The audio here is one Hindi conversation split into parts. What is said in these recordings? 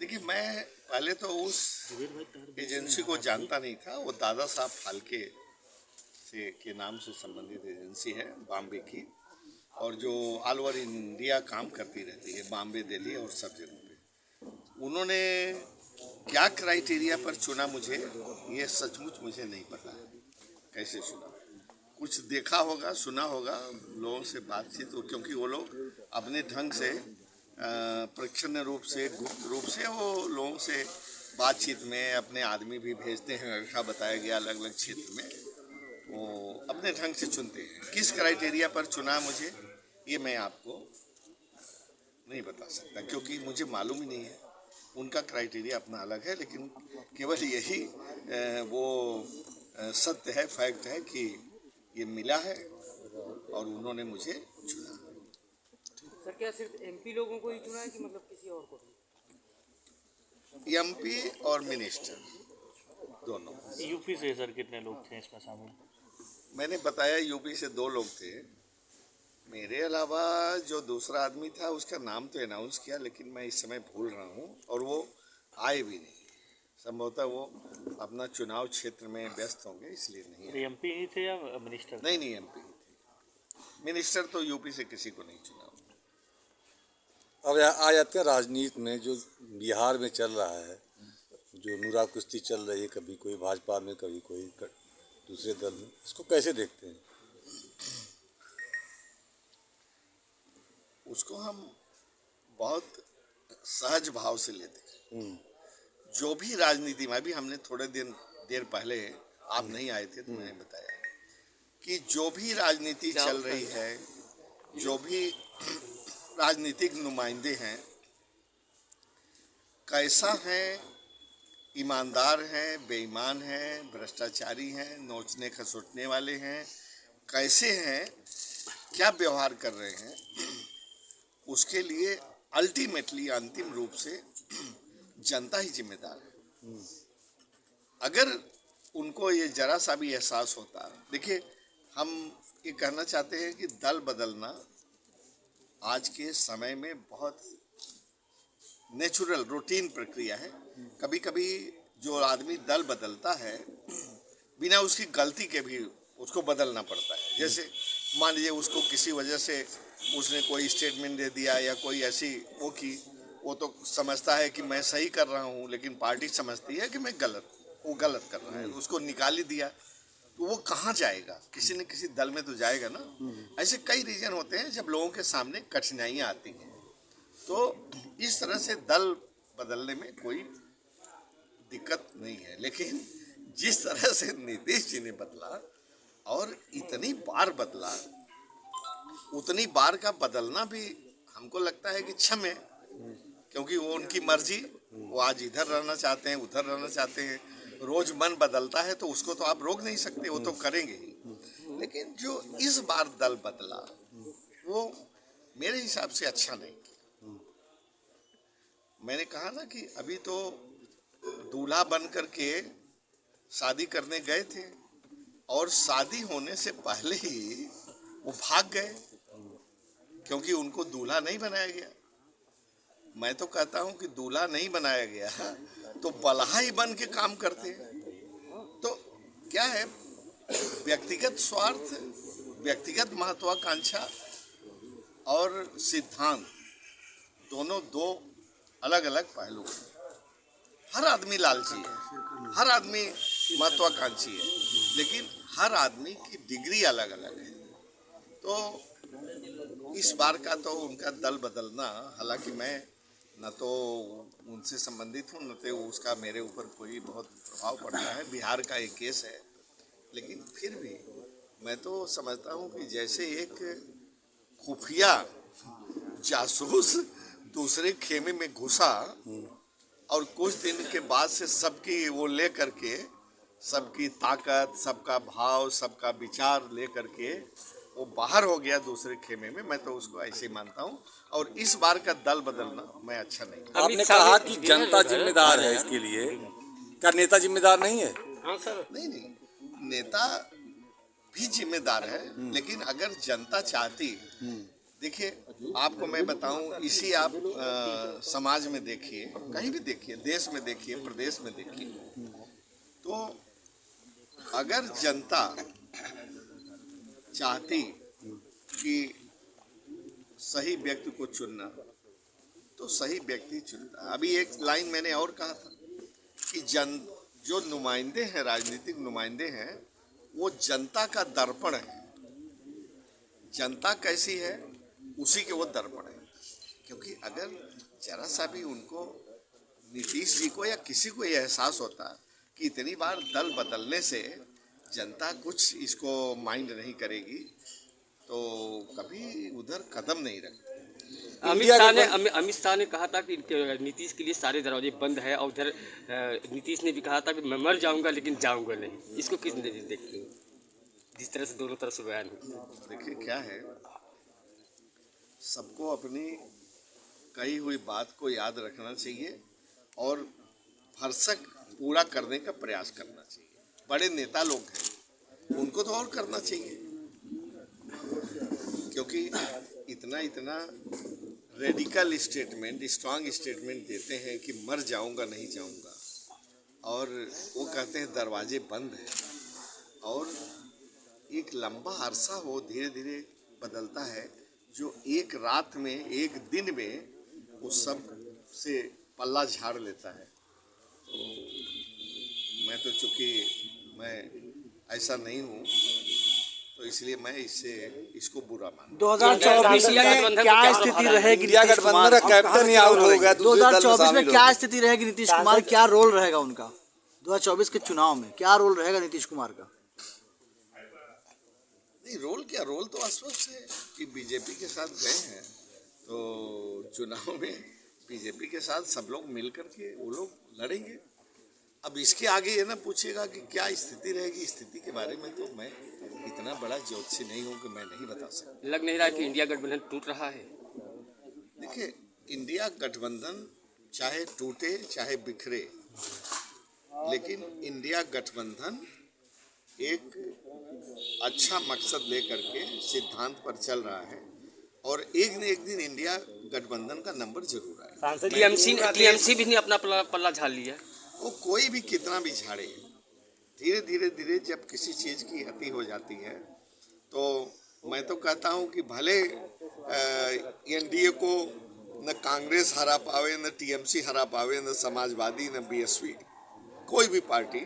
देखिए, मैं पहले तो उस एजेंसी को जानता नहीं था। वो दादा साहब फाल्के से के नाम से संबंधित एजेंसी है बॉम्बे की, और जो ऑल ओवर इंडिया काम करती रहती है, बॉम्बे, दिल्ली और सब जगहों पे। उन्होंने क्या क्राइटेरिया पर चुना मुझे, ये सचमुच मुझे नहीं पता है कैसे चुना। कुछ देखा होगा, सुना होगा, लोगों से बातचीत, क्योंकि वो लोग अपने ढंग से प्रच्छन्न रूप से, गुप्त रूप से वो लोगों से बातचीत में अपने आदमी भी भेजते हैं। ऐसा बताया गया अलग अलग क्षेत्र में वो अपने ढंग से चुनते हैं। किस क्राइटेरिया पर चुना मुझे, ये मैं आपको नहीं बता सकता, क्योंकि मुझे मालूम ही नहीं है। उनका क्राइटेरिया अपना अलग है, लेकिन केवल यही वो सत्य है, फैक्ट है कि ये मिला है और उन्होंने मुझे चुना। सर, क्या सिर्फ एमपी लोगों को ही चुना है कि मतलब किसी और को भी? एमपी और मिनिस्टर दोनों। यूपी से सर कितने लोग थे इसमें शामिल? मैंने बताया यूपी से 2 लोग थे। मेरे अलावा जो दूसरा आदमी था उसका नाम तो अनाउंस किया, लेकिन मैं इस समय भूल रहा हूँ, और वो आए भी नहीं। संभवतः वो अपना चुनाव क्षेत्र में व्यस्त होंगे, इसलिए नहीं आए। एमपी ही थे या मिनिस्टर? नहीं, एमपी ही थे। मिनिस्टर तो यूपी से किसी को नहीं चुना। अब आ जाते हैं राजनीति में, जो बिहार में चल रहा है, जो नूरा कुश्ती चल रही है, कभी कोई भाजपा में, कभी कोई दूसरे दल में, इसको कैसे देखते हैं? उसको हम बहुत सहज भाव से लेते हैं। जो भी राजनीति में, अभी हमने थोड़े देर पहले, आप नहीं आए थे तो मैंने बताया कि जो भी राजनीति चल रही है, जो भी राजनीतिक नुमाइंदे हैं, कैसा हैं, ईमानदार हैं, बेईमान हैं, भ्रष्टाचारी हैं, नोचने खसोटने वाले हैं, कैसे हैं, क्या व्यवहार कर रहे हैं, उसके लिए अल्टीमेटली, अंतिम रूप से जनता ही जिम्मेदार है। अगर उनको ये जरा सा भी एहसास होता, देखिए, हम ये कहना चाहते हैं कि दल बदलना आज के समय में बहुत नेचुरल, रूटीन प्रक्रिया है। कभी कभी जो आदमी दल बदलता है, बिना उसकी गलती के भी उसको बदलना पड़ता है। जैसे मान लीजिए उसको किसी वजह से उसने कोई स्टेटमेंट दे दिया या कोई ऐसी वो की, वो तो समझता है कि मैं सही कर रहा हूँ, लेकिन पार्टी समझती है कि मैं वो गलत कर रहा है, उसको निकाल ही दिया, तो वो कहाँ जाएगा? किसी न किसी दल में तो जाएगा ना। ऐसे कई रीजन होते हैं जब लोगों के सामने कठिनाइयाँ आती हैं। तो इस तरह से दल बदलने में कोई दिक्कत नहीं है, लेकिन जिस तरह से नीतीश जी ने बदला और इतनी बार बदला, उतनी बार का बदलना भी हमको लगता है कि क्षम्य, क्योंकि वो उनकी मर्जी, वो आज इधर रहना चाहते हैं, उधर रहना चाहते हैं। रोज मन बदलता है तो उसको तो आप रोक नहीं सकते, वो तो करेंगे ही। लेकिन जो इस बार दल बदला, वो मेरे हिसाब से अच्छा नहीं किया। मैंने कहा ना कि अभी तो दूल्हा बन करके शादी करने गए थे, और शादी होने से पहले ही वो भाग गए, क्योंकि उनको दूल्हा नहीं बनाया गया। मैं तो कहता हूं कि दूल्हा नहीं बनाया गया तो बल्हा ही बन के काम करते हैं। तो क्या है, व्यक्तिगत स्वार्थ, व्यक्तिगत महत्वाकांक्षा और सिद्धांत, दोनों दो अलग अलग पहलू हैं। हर आदमी लालची है, हर आदमी महत्वाकांक्षी है, लेकिन हर आदमी की डिग्री अलग अलग है। तो इस बार का तो उनका दल बदलना, हालांकि मैं न तो उनसे संबंधित हूँ, न तो उसका मेरे ऊपर कोई बहुत प्रभाव पड़ता है। बिहार का एक केस है, लेकिन फिर भी मैं तो समझता हूँ कि जैसे एक खुफिया जासूस दूसरे खेमे में घुसा और कुछ दिन के बाद से सबकी वो ले करके, सबकी ताकत, सबका भाव, सबका विचार ले करके वो बाहर हो गया दूसरे खेमे में, मैं तो उसको ऐसे ही मानता हूँ। और इस बार का दल बदलना मैं अच्छा नहीं। आपने कहा कि जनता जिम्मेदार है इसके लिए, क्या नेता जिम्मेदार नहीं है? हाँ सर। नहीं, नेता भी जिम्मेदार है, लेकिन अगर जनता चाहती, देखिए, आपको मैं बताऊं, इसी आप समाज में देखिए, कहीं भी देखिए, देश में देखिए, प्रदेश में देखिए, तो अगर जनता चाहती कि सही व्यक्ति को चुनना, तो सही व्यक्ति चुनता। अभी एक लाइन मैंने और कहा था कि जो नुमाइंदे हैं, राजनीतिक नुमाइंदे हैं, वो जनता का दर्पण है। जनता कैसी है, उसी के वो दर्पण है। क्योंकि अगर जरा सा भी उनको, नीतीश जी को या किसी को ये एहसास होता कि इतनी बार दल बदलने से जनता कुछ इसको माइंड नहीं करेगी, तो कभी उधर कदम नहीं रखते। अमित शाह ने कहा था कि नीतीश के लिए सारे दरवाजे बंद है, और उधर नीतीश ने भी कहा था कि मैं मर जाऊंगा लेकिन जाऊंगा नहीं। इसको किस नजरिए से देखते हैं, जिस तरह से दोनों तरफ से बयान हुआ? देखिए क्या है, सबको अपनी कही हुई बात को याद रखना चाहिए और भरसक पूरा करने का प्रयास करना चाहिए। बड़े नेता लोग हैं, उनको तो और करना चाहिए, क्योंकि इतना रेडिकल स्टेटमेंट, स्ट्रांग स्टेटमेंट देते हैं कि मर जाऊंगा नहीं जाऊंगा, और वो कहते हैं दरवाजे बंद हैं, और एक लंबा अरसा वो धीरे धीरे बदलता है, जो एक रात में, एक दिन में उस सब से पल्ला झाड़ लेता है। तो मैं तो चूँकि मैं ऐसा नहीं हूँ, तो इसलिए मैं इसको बुरा मानता हूँ। 2024 में क्या स्थिति रहेगी नीतीश कुमार का? कैप्टन ही आउट हो गया, 2024 में क्या स्थिति रहेगी नीतीश कुमार, क्या रोल रहेगा उनका 2024 के चुनाव में? क्या रोल रहेगा नीतीश कुमार का? नहीं, रोल क्या, रोल तो स्पष्ट है कि बीजेपी के साथ गए हैं, तो चुनाव में बीजेपी के साथ सब लोग मिल करके वो लोग लड़ेंगे। अब इसके आगे ये ना पूछेगा कि क्या स्थिति रहेगी, स्थिति के बारे में तो मैं इतना बड़ा ज्योतिषी नहीं हूँ कि मैं नहीं बता सकता। लग नहीं रहा कि इंडिया गठबंधन टूट रहा है? देखिए, इंडिया गठबंधन चाहे टूटे चाहे बिखरे, लेकिन इंडिया गठबंधन एक अच्छा मकसद लेकर के सिद्धांत पर चल रहा है, और एक न एक दिन इंडिया गठबंधन का नंबर जरूर आएगा। टीएमसी भी नहीं अपना पल्ला झाड़ लिया। वो कोई भी कितना भी झाड़े, धीरे धीरे धीरे जब किसी चीज़ की अति हो जाती है, तो मैं तो कहता हूँ कि भले एनडीए को न कांग्रेस हरा पावे, न टीएमसी हरा पावे, न समाजवादी, न बीएसपी, कोई भी पार्टी,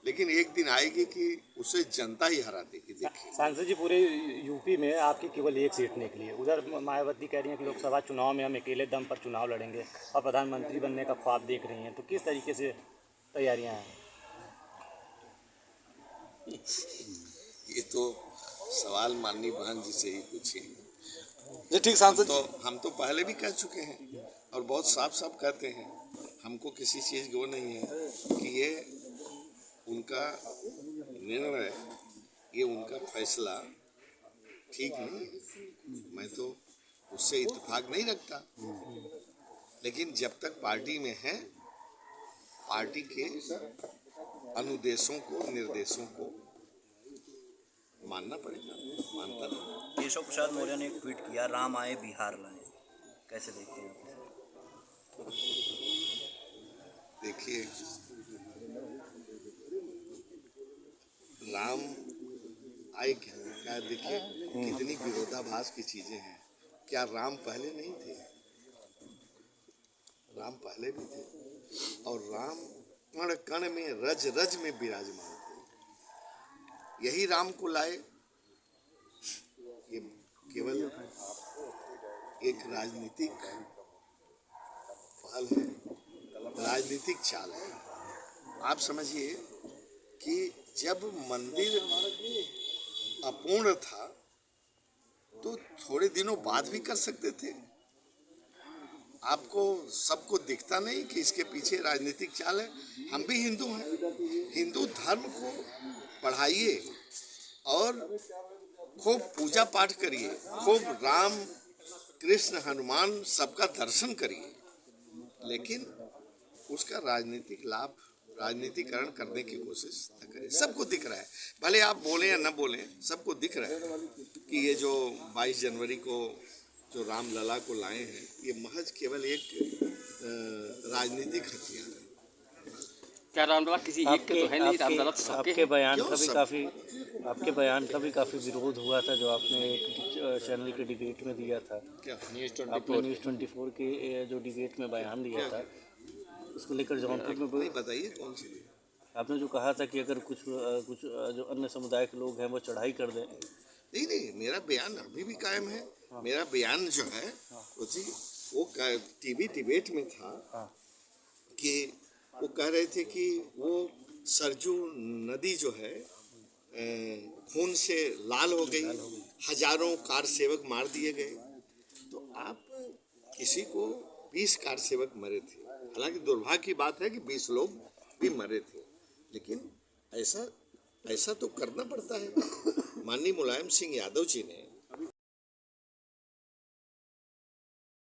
लेकिन एक दिन आएगी कि उसे जनता ही हरा देगी। देखिए सांसद जी, पूरे यूपी में आपकी केवल एक सीट निकली है। उधर मायावती कह रही हैं कि लोकसभा चुनाव में हम अकेले दम पर चुनाव लड़ेंगे और प्रधानमंत्री बनने का ख्वाब देख रही हैं, तो किस तरीके से तैयारियां हैं? ये तो सवाल माननीय बहन जी से ही पूछिए। ये ठीक सांसद, हम तो पहले भी कह चुके हैं और बहुत साफ साफ कहते हैं, हमको किसी चीज़ की वो नहीं है कि ये उनका निर्णय, ये उनका फैसला ठीक नहीं है, मैं तो उससे इत्तेफाक नहीं रखता। लेकिन जब तक पार्टी में है, पार्टी के अनुदेशों को, निर्देशों को मानना पड़ेगा, मानता नहीं। केशव प्रसाद मौर्य ने एक ट्वीट किया, राम आए बिहार लाए, कैसे देखते हैं आप? देखिए, राम आए क्या, देखिए कितनी विरोधाभास की चीजें हैं। क्या राम पहले नहीं थे? राम पहले भी थे, और राम कण कण में, रज रज में विराजमान थे। यही राम को लाए। ये केवल एक राजनीतिक पहल है, राजनीतिक चाल है। आप समझिए कि जब मंदिर अपूर्ण था, तो थोड़े दिनों बाद भी कर सकते थे। आपको सबको दिखता नहीं कि इसके पीछे राजनीतिक चाल है? हम भी हिंदू हैं, हिंदू धर्म को बढ़ाइए और खूब पूजा पाठ करिए, खूब राम कृष्ण हनुमान सबका दर्शन करिए, लेकिन उसका राजनीतिक लाभ, राजनीतिकरण करने की कोशिश न करें। सबको दिख रहा है, भले आप बोलें या न बोलें, सबको दिख रहा है कि ये जो 22 जनवरी को जो रामलला को लाए हैं, ये महज केवल एक राजनीतिक हथियार है। क्या रामलला किसी एक के तो है नहीं, रामलला तो सबके आपके हैं। बयान क्यों का भी सब? आपके बयान का भी काफ़ी विरोध हुआ था जो आपने एक चैनल के डिबेट में दिया था। क्या आपने न्यूज़ 24 के जो डिबेट में बयान दिया था, उसको लेकर जौनपुर में नहीं बताइए कौन सी? आपने जो कहा था कि अगर कुछ जो अन्य समुदाय के लोग हैं वो चढ़ाई कर दें। नहीं नहीं, मेरा बयान अभी भी कायम है। मेरा बयान जो है वो टीवी डिबेट में था कि वो कह रहे थे कि वो सरजू नदी जो है खून से लाल हो गई, हजारों कार सेवक मार दिए गए। तो आप किसी को 20 कार सेवक मरे थे, हालांकि दुर्भाग्य की बात है कि 20 लोग भी मरे थे, लेकिन ऐसा तो करना पड़ता है। माननीय मुलायम सिंह यादव जी ने